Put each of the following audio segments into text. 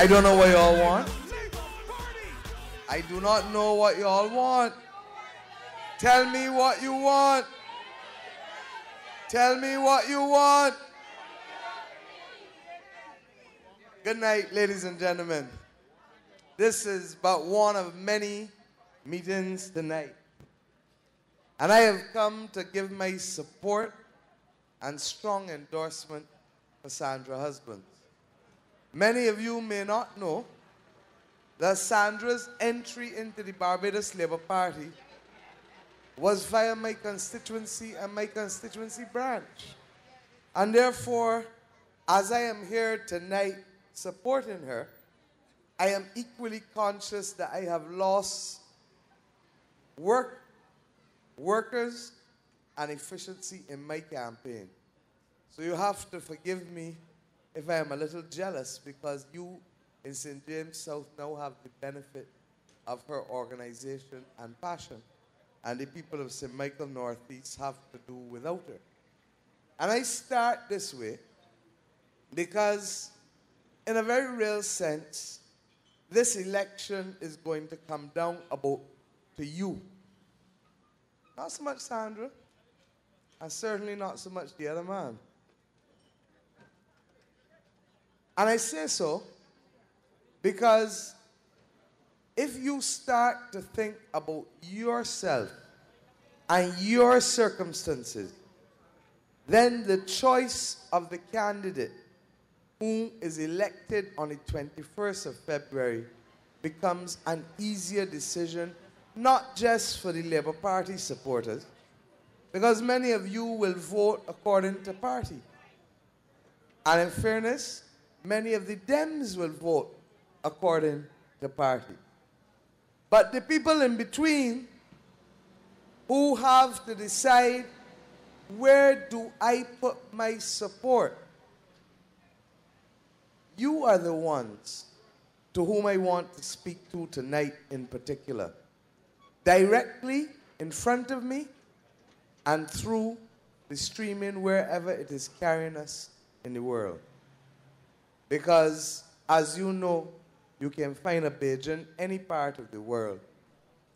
I don't know what y'all want. I do not know what y'all want. Tell me what you want. Tell me what you want. Good night, ladies and gentlemen. This is but one of many meetings tonight. And I have come to give my support and strong endorsement for Sandra Husbands. Many of you may not know that Sandra's entry into the Barbados Labour Party was via my constituency and my constituency branch. And therefore, as I am here tonight supporting her, I am equally conscious that I have lost workers and efficiency in my campaign. So you have to forgive me if I am a little jealous, because you in St. James South now have the benefit of her organization and passion, and the people of St. Michael Northeast have to do without her. And I start this way because, in a very real sense, this election is going to come down to you. Not so much Sandra, and certainly not so much the other man. And I say so because if you start to think about yourself and your circumstances, then the choice of the candidate who is elected on the 21st of February becomes an easier decision, not just for the Labour Party supporters, because many of you will vote according to party. And in fairness, many of the Dems will vote according to party. But the people in between who have to decide, where do I put my support? You are the ones to whom I want to speak to tonight in particular. Directly in front of me and through the streaming wherever it is carrying us in the world. Because, as you know, you can find a Bajan any part of the world,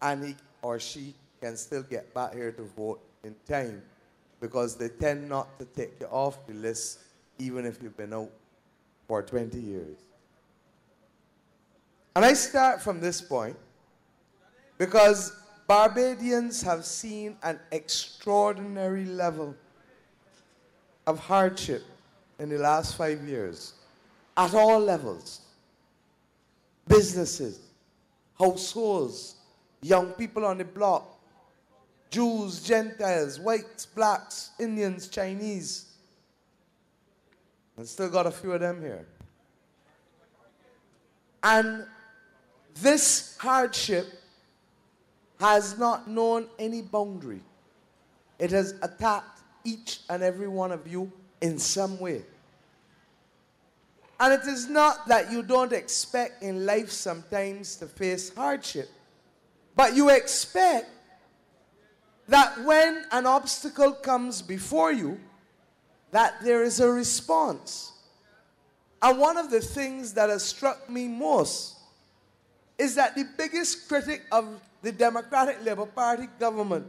and he or she can still get back here to vote in time, because they tend not to take you off the list even if you've been out for 20 years. And I start from this point because Barbadians have seen an extraordinary level of hardship in the last 5 years. At all levels. Businesses, households, young people on the block, Jews, Gentiles, whites, blacks, Indians, Chinese. And still got a few of them here. And this hardship has not known any boundary. It has attacked each and every one of you in some way. And it is not that you don't expect in life sometimes to face hardship, but you expect that when an obstacle comes before you, that there is a response. And one of the things that has struck me most is that the biggest critic of the Democratic Labour Party government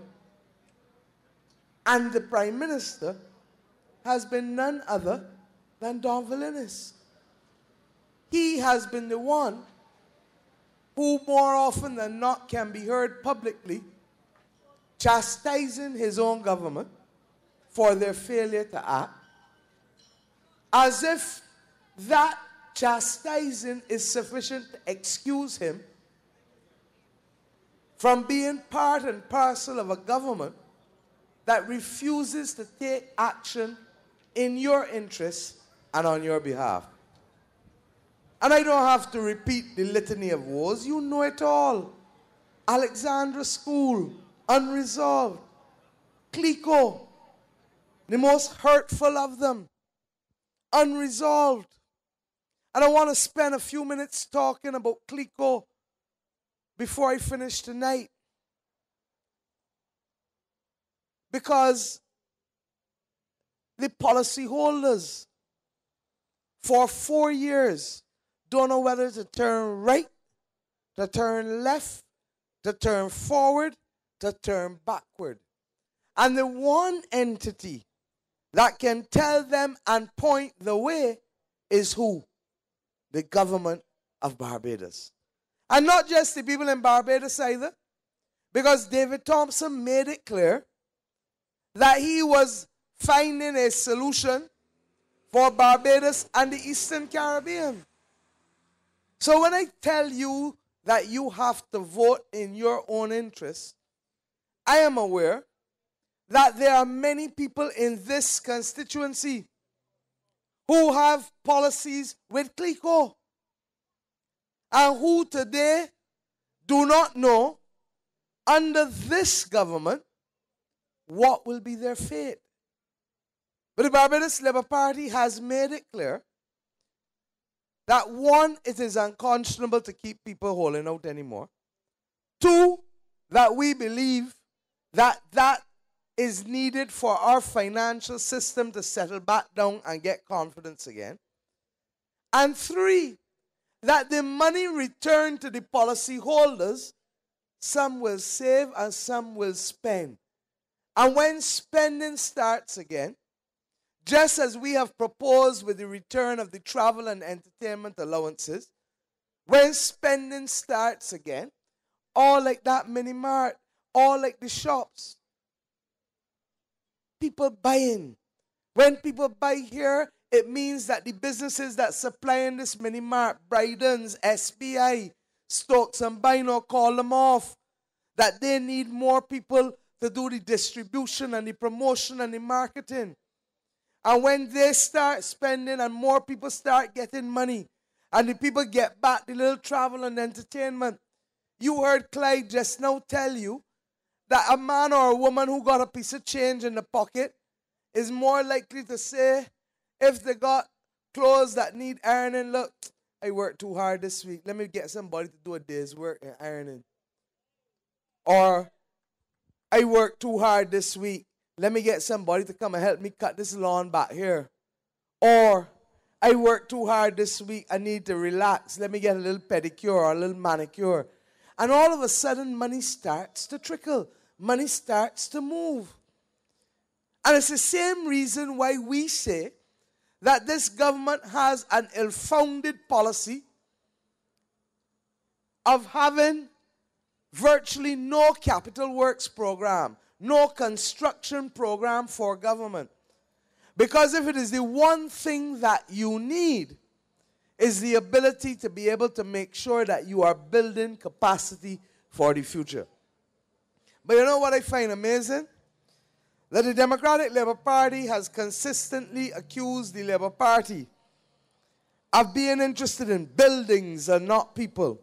and the Prime Minister has been none other than Don Villinis. He has been the one who more often than not can be heard publicly chastising his own government for their failure to act, as if that chastising is sufficient to excuse him from being part and parcel of a government that refuses to take action in your interests and on your behalf. And I don't have to repeat the litany of woes. You know it all. Alexandra School, unresolved. Clico, the most hurtful of them, unresolved. And I want to spend a few minutes talking about Clico before I finish tonight. Because the policyholders for 4 years don't know whether to turn right, to turn left, to turn forward, to turn backward. And the one entity that can tell them and point the way is who? The government of Barbados. And not just the people in Barbados either, because David Thompson made it clear that he was finding a solution for Barbados and the Eastern Caribbean. So when I tell you that you have to vote in your own interest, I am aware that there are many people in this constituency who have policies with CLICO and who today do not know, under this government, what will be their fate. But the Barbados Labour Party has made it clear that one, it is unconscionable to keep people holding out anymore. Two, that we believe that that is needed for our financial system to settle back down and get confidence again. And three, that the money returned to the policyholders, some will save and some will spend. And when spending starts again, just as we have proposed with the return of the travel and entertainment allowances, when spending starts again, all like that mini mart, all like the shops, people buying. When people buy here, it means that the businesses that supplying this mini mart, Bryden's, SBI, Stokes and Bino, call them off, that they need more people to do the distribution and the promotion and the marketing. And when they start spending and more people start getting money and the people get back the little travel and entertainment, you heard Clyde just now tell you that a man or a woman who got a piece of change in the pocket is more likely to say, if they got clothes that need ironing, look, I worked too hard this week. Let me get somebody to do a day's work in ironing. Or, I worked too hard this week. Let me get somebody to come and help me cut this lawn back here. Or, I worked too hard this week. I need to relax. Let me get a little pedicure or a little manicure. And all of a sudden, money starts to trickle. Money starts to move. And it's the same reason why we say that this government has an ill-founded policy of having virtually no capital works program, no construction program for government. Because if it is the one thing that you need, is the ability to be able to make sure that you are building capacity for the future. But you know what I find amazing? That the Democratic Labour Party has consistently accused the Labour Party of being interested in buildings and not people.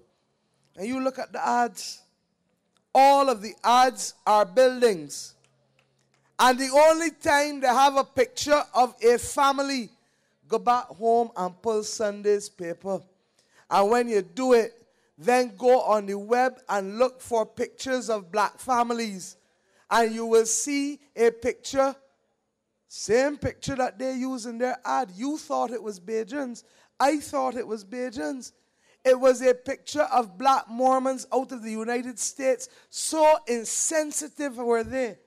And you look at the ads, all of the ads are buildings. And the only time they have a picture of a family, go back home and pull Sunday's paper. And when you do it, then go on the web and look for pictures of black families. And you will see a picture, same picture that they use in their ad. You thought it was Bajans. I thought it was Bajans. It was a picture of black Mormons out of the United States. So insensitive were they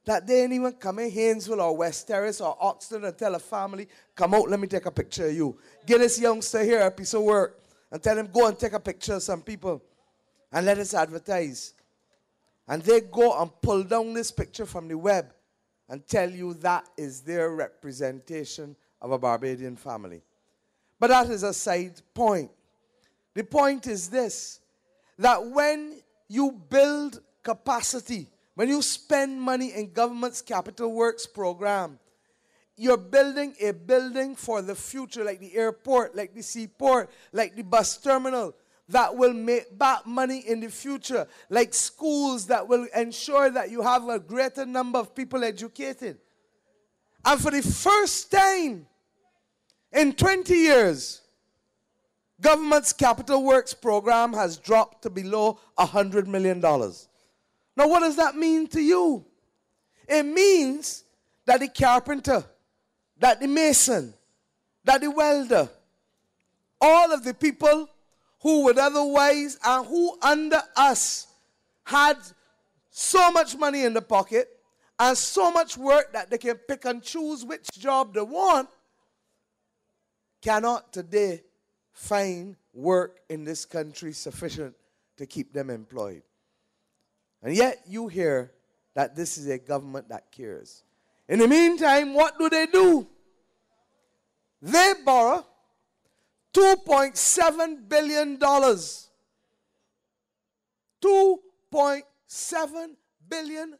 that they didn't even come in Haynesville or West Terrace or Oxford and tell a family, come out, let me take a picture of you. Get this youngster here a piece of work and tell him, go and take a picture of some people and let us advertise. And they go and pull down this picture from the web and tell you that is their representation of a Barbadian family. But that is a side point. The point is this, that when you build capacity, when you spend money in government's capital works program, you're building a building for the future, like the airport, like the seaport, like the bus terminal, that will make back money in the future, like schools that will ensure that you have a greater number of people educated. And for the first time in 20 years, government's capital works program has dropped to below $100 million. Now, what does that mean to you? It means that the carpenter, that the mason, that the welder, all of the people who would otherwise and who under us had so much money in the pocket and so much work that they can pick and choose which job they want, cannot today find work in this country sufficient to keep them employed. And yet you hear that this is a government that cares. In the meantime, what do? They borrow $2.7 billion. $2.7 billion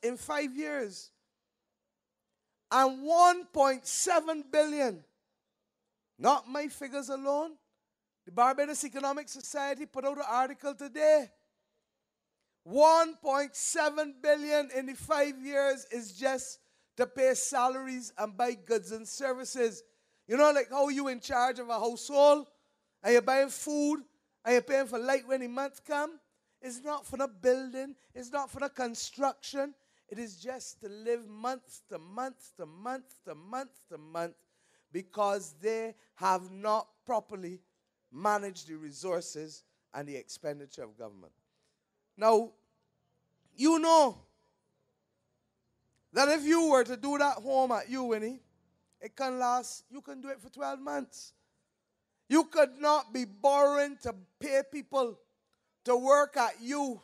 in 5 years. And $1.7 billion. Not my figures alone. The Barbados Economic Society put out an article today. $1.7 billion in the 5 years is just to pay salaries and buy goods and services. You know, like how you in charge of a household and you're buying food and you're paying for light when the month come. It's not for the building. It's not for the construction. It is just to live month to month to month to month to month because they have not properly managed the resources and the expenditure of government. Now, you know that if you were to do that home at you, Winnie, it can last, you can do it for 12 months. You could not be borrowing to pay people to work at you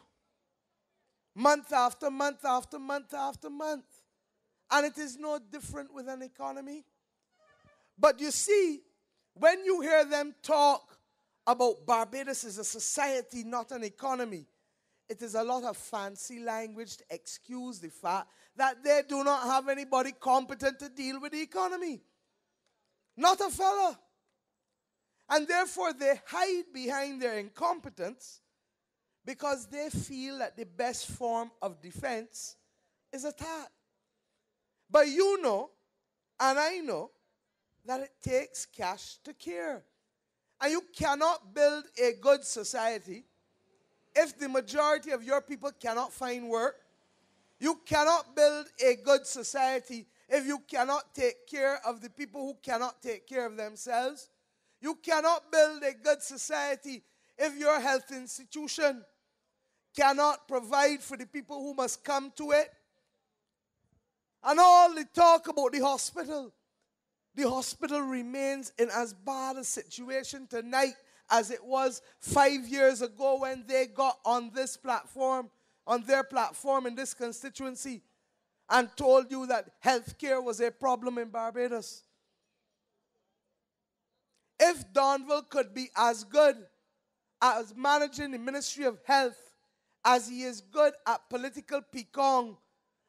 month after month after month after month. And it is no different with an economy. But you see, when you hear them talk about Barbados as a society, not an economy, it is a lot of fancy language to excuse the fact that they do not have anybody competent to deal with the economy. Not a fella. And therefore they hide behind their incompetence because they feel that the best form of defense is attack. But you know, and I know, that it takes cash to care. And you cannot build a good society if the majority of your people cannot find work. You cannot build a good society if you cannot take care of the people who cannot take care of themselves. You cannot build a good society if your health institution cannot provide for the people who must come to it. And all the talk about the hospital remains in as bad a situation tonight as it was 5 years ago when they got on this platform, on their platform in this constituency, and told you that health care was a problem in Barbados. If Donville could be as good as managing the Ministry of Health as he is good at political picong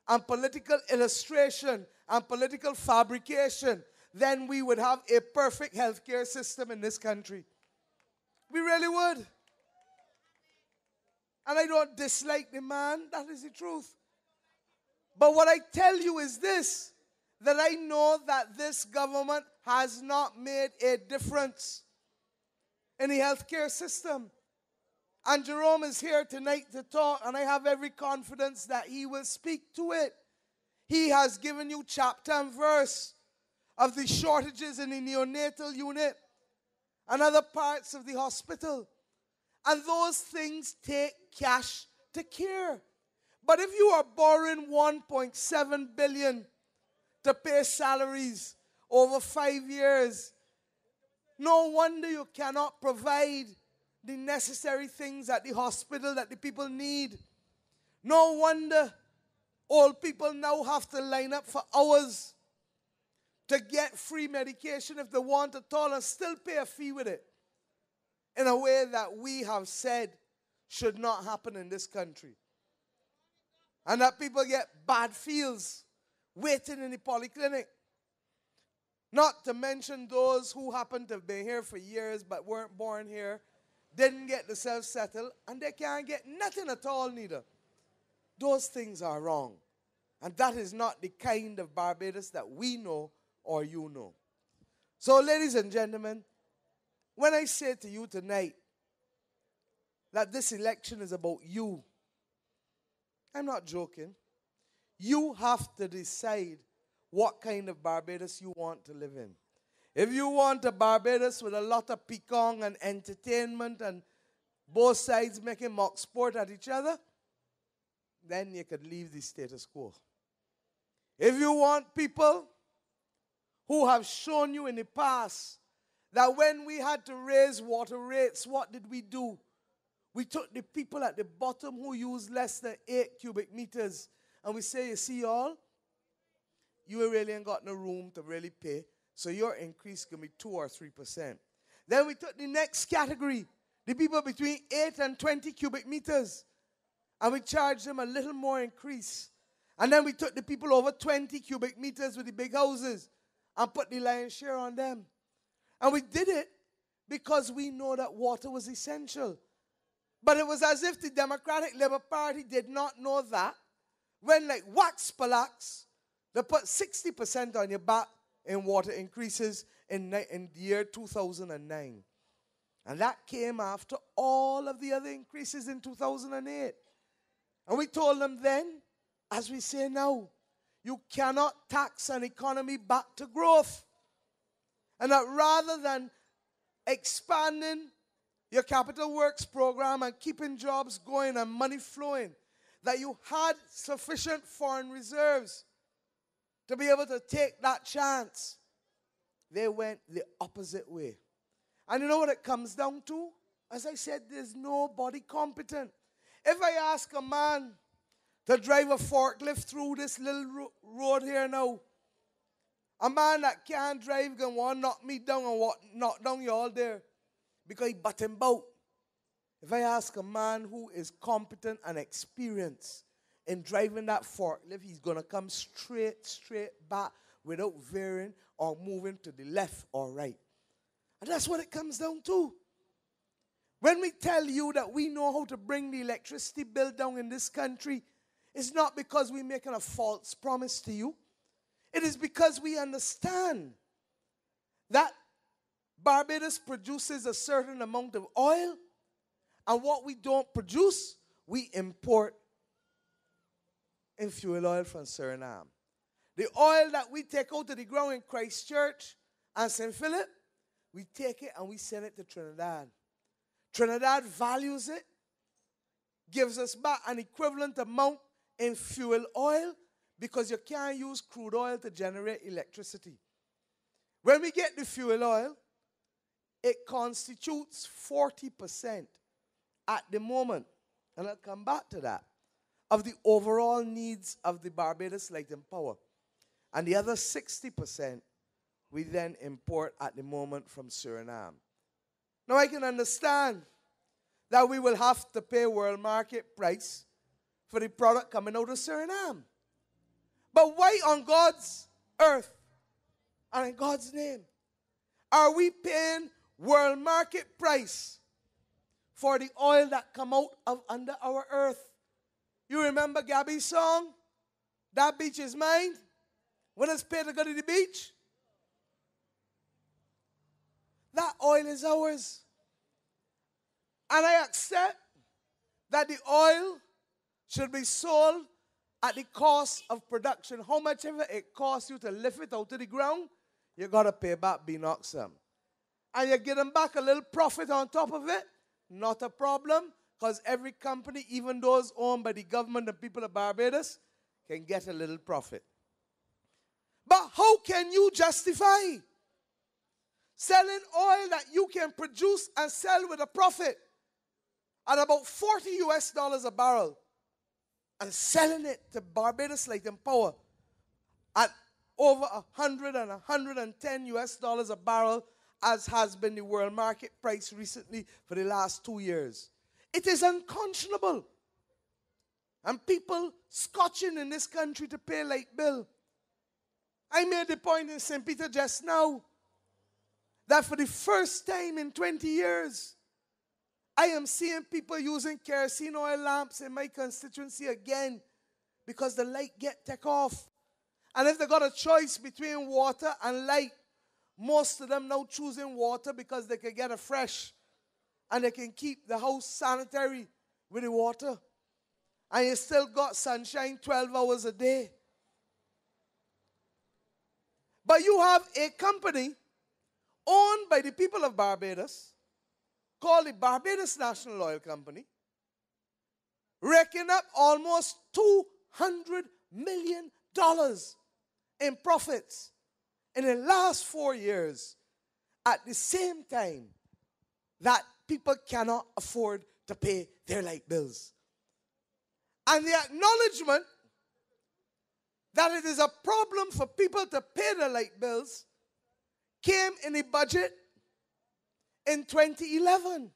and political illustration and political fabrication, then we would have a perfect healthcare system in this country. We really would. And I don't dislike the man, that is the truth. But what I tell you is this, that I know that this government has not made a difference in the healthcare system. And Jerome is here tonight to talk, and I have every confidence that he will speak to it. He has given you chapter and verse of the shortages in the neonatal unit and other parts of the hospital. And those things take cash to care. But if you are borrowing $1.7 billion to pay salaries over 5 years, no wonder you cannot provide the necessary things at the hospital that the people need. No wonder old people now have to line up for hours to get free medication if they want at all and still pay a fee with it in a way that we have said should not happen in this country. And that people get bad feels waiting in the polyclinic. Not to mention those who happen to have been here for years but weren't born here, didn't get themselves settled, and they can't get nothing at all neither. Those things are wrong. And that is not the kind of Barbados that we know or you know. So, ladies and gentlemen, when I say to you tonight that this election is about you, I'm not joking. You have to decide what kind of Barbados you want to live in. If you want a Barbados with a lot of pecan and entertainment and both sides making mock sport at each other, then you could leave the status quo. If you want people who have shown you in the past that when we had to raise water rates, what did we do? We took the people at the bottom who use less than 8 cubic meters, and we say, you see y'all, you really ain't got no room to really pay, so your increase can be 2 or 3%. Then we took the next category, the people between 8 and 20 cubic meters, and we charged them a little more increase. And then we took the people over 20 cubic meters with the big houses and put the lion's share on them. And we did it because we know that water was essential. But it was as if the Democratic Labour Party did not know that when, like wax palax, they put 60% on your back in water increases in the year 2009. And that came after all of the other increases in 2008. And we told them then, as we say now, you cannot tax an economy back to growth. And that rather than expanding your capital works program and keeping jobs going and money flowing, that you had sufficient foreign reserves to be able to take that chance. They went the opposite way. And you know what it comes down to? As I said, there's nobody competent. If I ask a man to drive a forklift through this little road here now, a man that can't drive can want to knock me down and knock down you all there because he button bout. If I ask a man who is competent and experienced in driving that forklift, he's going to come straight back without veering or moving to the left or right. And that's what it comes down to. When we tell you that we know how to bring the electricity bill down in this country, it's not because we're making a false promise to you. It is because we understand that Barbados produces a certain amount of oil, and what we don't produce, we import in fuel oil from Suriname. The oil that we take out of the ground in Christchurch and St. Philip, we take it and we send it to Trinidad. Trinidad values it, gives us back an equivalent amount in fuel oil because you can't use crude oil to generate electricity. When we get the fuel oil, it constitutes 40% at the moment, and I'll come back to that, of the overall needs of the Barbados Light and Power. And the other 60% we then import at the moment from Suriname. Now I can understand that we will have to pay world market price for the product coming out of Suriname. But why on God's earth and in God's name are we paying world market price for the oil that come out of under our earth? You remember Gabby's song? That beach is mine. When it's paid to go to the beach, that oil is ours. And I accept that the oil should be sold at the cost of production. How much ever it costs you to lift it out of the ground, you got to pay back Binoxum. And you get them back a little profit on top of it, not a problem, because every company, even those owned by the government and people of Barbados, can get a little profit. But how can you justify selling oil that you can produce and sell with a profit at about $40 a barrel and selling it to Barbados Light and Power at over $100 and $110 a barrel, as has been the world market price recently for the last 2 years? It is unconscionable. And people scotching in this country to pay light bill. I made the point in St. Peter just now that for the first time in 20 years, I am seeing people using kerosene oil lamps in my constituency again because the light get take off. And if they got a choice between water and light, most of them now choosing water because they can get it fresh and they can keep the house sanitary with the water. And you still got sunshine 12 hours a day. But you have a company owned by the people of Barbados, called the Barbados National Oil Company, raking up almost $200 million in profits in the last 4 years, at the same time that people cannot afford to pay their light bills. And the acknowledgement that it is a problem for people to pay their light bills came in the budget in 2011,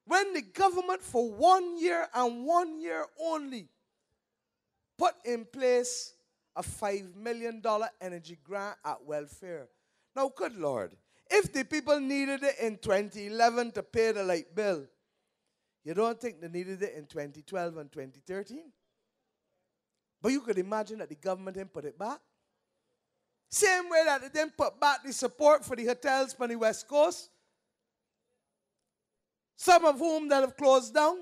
when the government for 1 year and 1 year only put in place a $5 million energy grant at welfare. Now, good Lord, if the people needed it in 2011 to pay the light bill, you don't think they needed it in 2012 and 2013? But you could imagine that the government didn't put it back. Same way that they didn't put back the support for the hotels on the West Coast, some of whom that have closed down,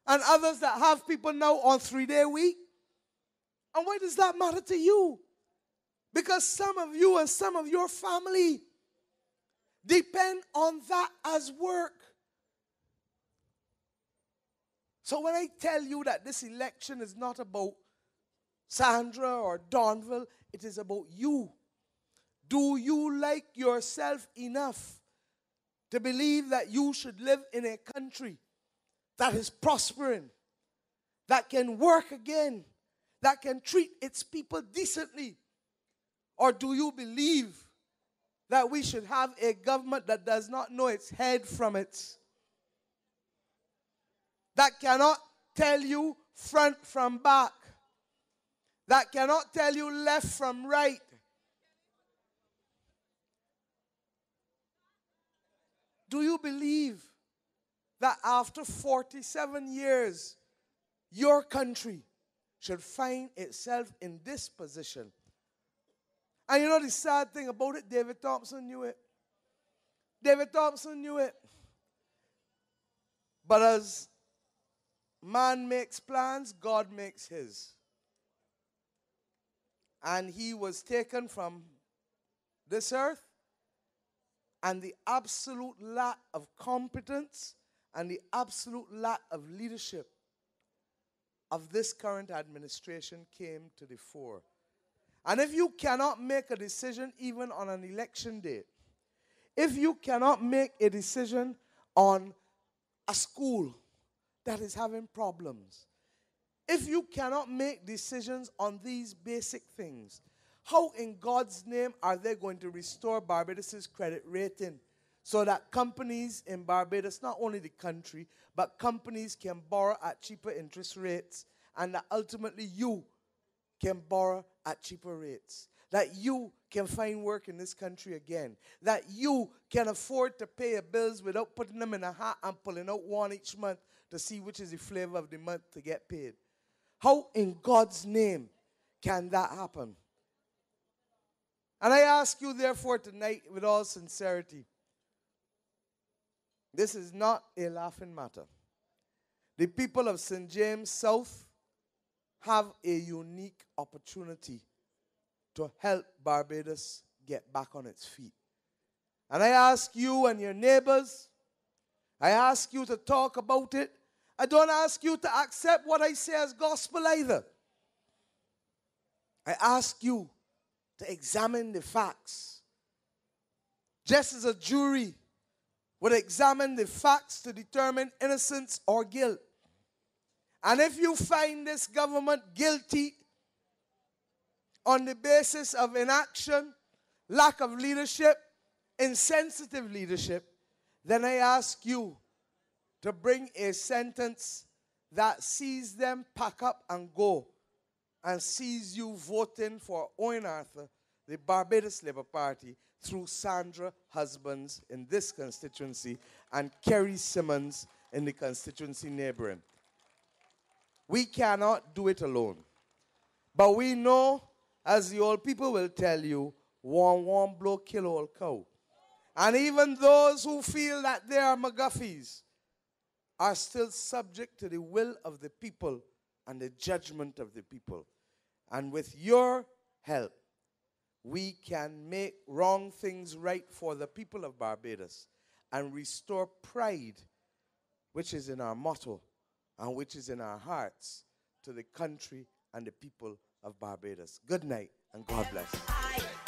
and others that have people now on 3-day week. And why does that matter to you? Because some of you and some of your family depend on that as work. So when I tell you that this election is not about Sandra or Donville, it is about you. Do you like yourself enough to believe that you should live in a country that is prospering, that can work again, that can treat its people decently? Or do you believe that we should have a government that does not know its head from its, that cannot tell you front from back, that cannot tell you left from right? Do you believe that after 47 years, your country should find itself in this position? And you know the sad thing about it, David Thompson knew it. David Thompson knew it. But as man makes plans, God makes his. And he was taken from this earth, and the absolute lack of competence and the absolute lack of leadership of this current administration came to the fore. And if you cannot make a decision even on an election day, if you cannot make a decision on a school that is having problems, if you cannot make decisions on these basic things, how in God's name are they going to restore Barbados' credit rating so that companies in Barbados, not only the country, but companies can borrow at cheaper interest rates, and that ultimately you can borrow at cheaper rates, that you can find work in this country again, that you can afford to pay your bills without putting them in a hat and pulling out one each month to see which is the flavor of the month to get paid? How in God's name can that happen? And I ask you, therefore, tonight, with all sincerity, this is not a laughing matter. The people of St. James South have a unique opportunity to help Barbados get back on its feet. And I ask you and your neighbors, I ask you to talk about it. I don't ask you to accept what I say as gospel either. I ask you to examine the facts. Just as a jury would examine the facts to determine innocence or guilt. And if you find this government guilty on the basis of inaction, lack of leadership, insensitive leadership, then I ask you to bring a sentence that sees them pack up and go, and sees you voting for Owen Arthur, the Barbados Labour Party, through Sandra Husbands in this constituency and Kerry Simmons in the constituency neighboring. We cannot do it alone. But we know, as the old people will tell you, warm blow kill old cow. And even those who feel that they are McGuffies are still subject to the will of the people and the judgment of the people. And with your help, we can make wrong things right for the people of Barbados and restore pride, which is in our motto and which is in our hearts, to the country and the people of Barbados. Good night and God bless.